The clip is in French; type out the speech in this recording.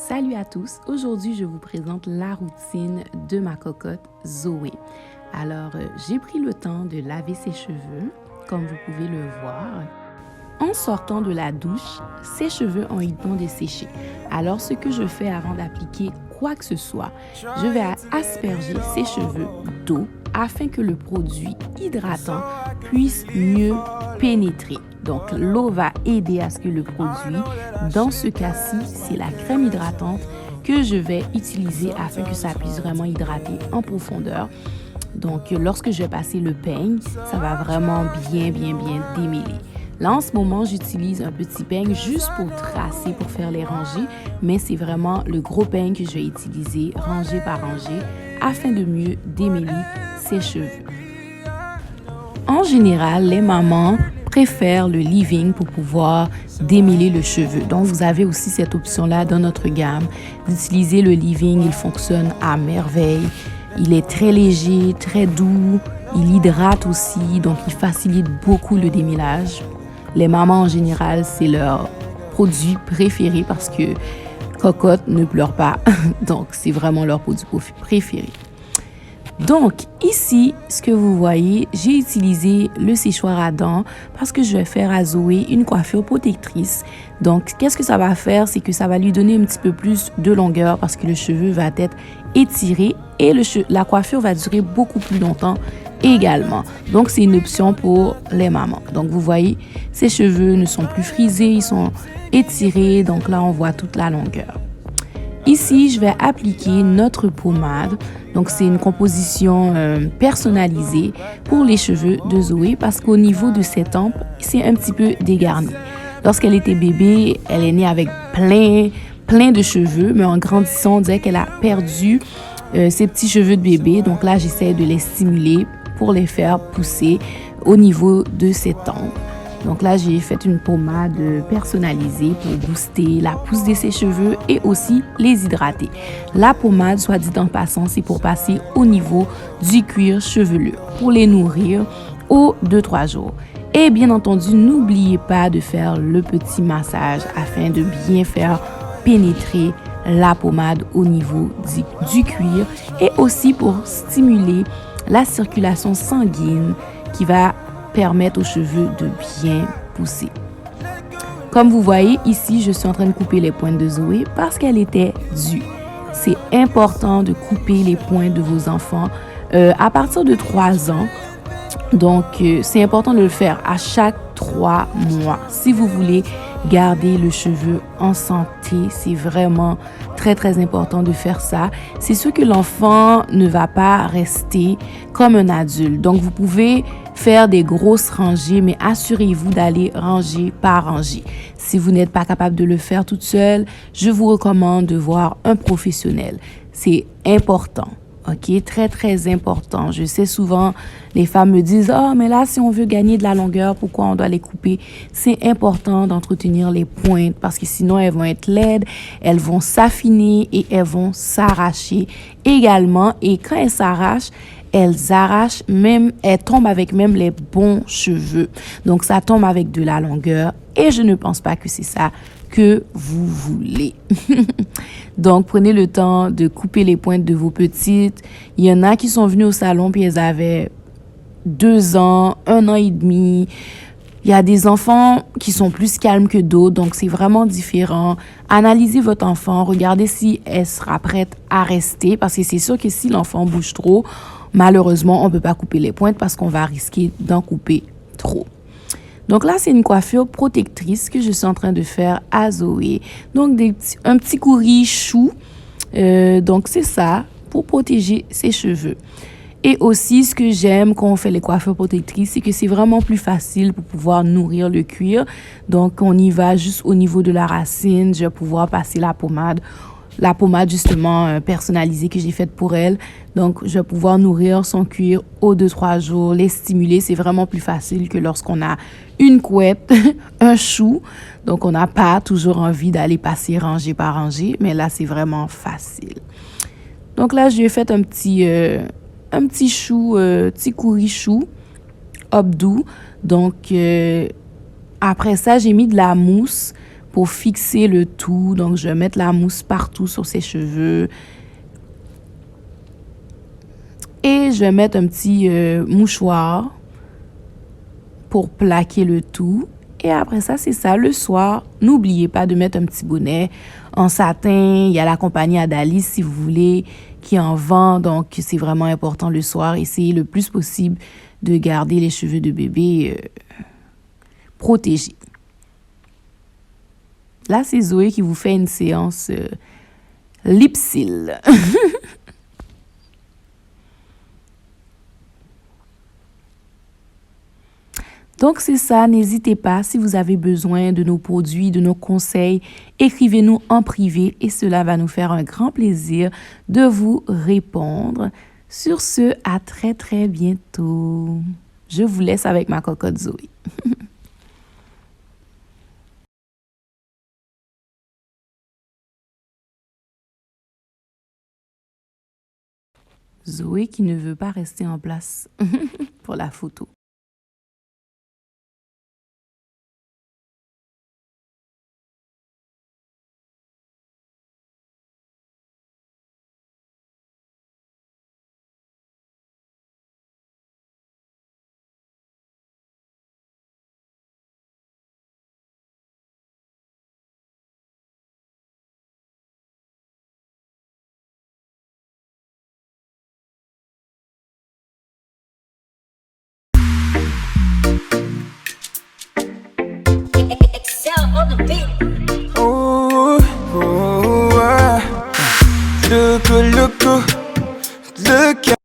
Salut à tous, aujourd'hui je vous présente la routine de ma cocotte Zoé. Alors j'ai pris le temps de laver ses cheveux, comme vous pouvez le voir. En sortant de la douche, ses cheveux ont eu le temps de sécher. Alors ce que je fais avant d'appliquer quoi que ce soit, je vais asperger ses cheveux d'eau afin que le produit hydratant puisse mieux pénétrer. Donc l'eau va aider à ce que le produit, dans ce cas-ci, c'est la crème hydratante que je vais utiliser afin que ça puisse vraiment hydrater en profondeur. Donc lorsque je vais passer le peigne, ça va vraiment bien démêler. Là, en ce moment, j'utilise un petit peigne juste pour tracer, pour faire les rangées, mais c'est vraiment le gros peigne que je vais utiliser rangée par rangée afin de mieux démêler ses cheveux. En général, les mamans préfèrent le leave-in pour pouvoir démêler le cheveu. Donc, vous avez aussi cette option-là dans notre gamme d'utiliser le leave-in. Il fonctionne à merveille. Il est très léger, très doux. Il hydrate aussi, donc il facilite beaucoup le démêlage. Les mamans en général, c'est leur produit préféré parce que cocotte ne pleure pas. Donc, c'est vraiment leur produit préféré. Donc, ici, ce que vous voyez, j'ai utilisé le séchoir à dents parce que je vais faire à Zoé une coiffure protectrice. Donc, qu'est-ce que ça va faire? C'est que ça va lui donner un petit peu plus de longueur parce que le cheveu va être étiré et la coiffure va durer beaucoup plus longtemps également. Donc, c'est une option pour les mamans. Donc, vous voyez, ses cheveux ne sont plus frisés, ils sont étirés. Donc là, on voit toute la longueur. Ici, je vais appliquer notre pommade. Donc, c'est une composition personnalisée pour les cheveux de Zoé parce qu'au niveau de ses tempes, c'est un petit peu dégarni. Lorsqu'elle était bébé, elle est née avec plein de cheveux, mais en grandissant, on dirait qu'elle a perdu ses petits cheveux de bébé. Donc là, j'essaie de les stimuler pour les faire pousser au niveau de ses tempes. Donc là, j'ai fait une pommade personnalisée pour booster la pousse de ses cheveux et aussi les hydrater. La pommade, soit dit en passant, c'est pour passer au niveau du cuir chevelu, pour les nourrir aux 2-3 jours. Et bien entendu, n'oubliez pas de faire le petit massage afin de bien faire pénétrer la pommade au niveau du cuir et aussi pour stimuler la circulation sanguine qui va permettre aux cheveux de bien pousser. Comme vous voyez ici, je suis en train de couper les pointes de Zoé parce qu'elle était due. C'est important de couper les pointes de vos enfants à partir de 3 ans. Donc, c'est important de le faire à chaque 3 mois. Si vous voulez garder le cheveu en santé, c'est vraiment très important de faire ça. C'est sûr que l'enfant ne va pas rester comme un adulte. Donc, vous pouvez faire des grosses rangées, mais assurez-vous d'aller rangée par rangée. Si vous n'êtes pas capable de le faire toute seule, je vous recommande de voir un professionnel. C'est important. OK, très important. Je sais souvent, les femmes me disent « Ah, mais là, si on veut gagner de la longueur, pourquoi on doit les couper? » C'est important d'entretenir les pointes parce que sinon, elles vont être laides, elles vont s'affiner et elles vont s'arracher également. Et quand elles s'arrachent, elles arrachent même, elles tombent avec même les bons cheveux. Donc, ça tombe avec de la longueur et je ne pense pas que c'est ça que vous voulez. Donc, prenez le temps de couper les pointes de vos petites. Il y en a qui sont venus au salon puis elles avaient 2 ans, 1 an et demi. Il y a des enfants qui sont plus calmes que d'autres, donc c'est vraiment différent. Analysez votre enfant, regardez si elle sera prête à rester parce que c'est sûr que si l'enfant bouge trop, malheureusement, on ne peut pas couper les pointes parce qu'on va risquer d'en couper trop. Donc là, c'est une coiffure protectrice que je suis en train de faire à Zoé. Donc, un petit courri chou. Donc, c'est ça pour protéger ses cheveux. Et aussi, ce que j'aime quand on fait les coiffures protectrices, c'est que c'est vraiment plus facile pour pouvoir nourrir le cuir. Donc, on y va juste au niveau de la racine. Je vais pouvoir passer la pommade justement personnalisée que j'ai faite pour elle. Donc, je vais pouvoir nourrir son cuir aux 2-3 jours, les stimuler. C'est vraiment plus facile que lorsqu'on a une couette, un chou. Donc, on n'a pas toujours envie d'aller passer rangée par rangée, mais là, c'est vraiment facile. Donc là, je lui ai fait un petit chou, petit courri chou, hop doux. Donc, après ça, j'ai mis de la mousse pour fixer le tout. Donc, je vais mettre la mousse partout sur ses cheveux. Et je vais mettre un petit mouchoir pour plaquer le tout. Et après ça, c'est ça. Le soir, n'oubliez pas de mettre un petit bonnet en satin. Il y a la compagnie Adalis, si vous voulez, qui en vend. Donc, c'est vraiment important le soir. Essayez le plus possible de garder les cheveux de bébé protégés. Là, c'est Zoé qui vous fait une séance lipsil. Donc, c'est ça. N'hésitez pas, si vous avez besoin de nos produits, de nos conseils, écrivez-nous en privé et cela va nous faire un grand plaisir de vous répondre. Sur ce, à très, très bientôt. Je vous laisse avec ma cocotte Zoé. Zoé qui ne veut pas rester en place pour la photo. Oh, oh, ah. Look, look, look.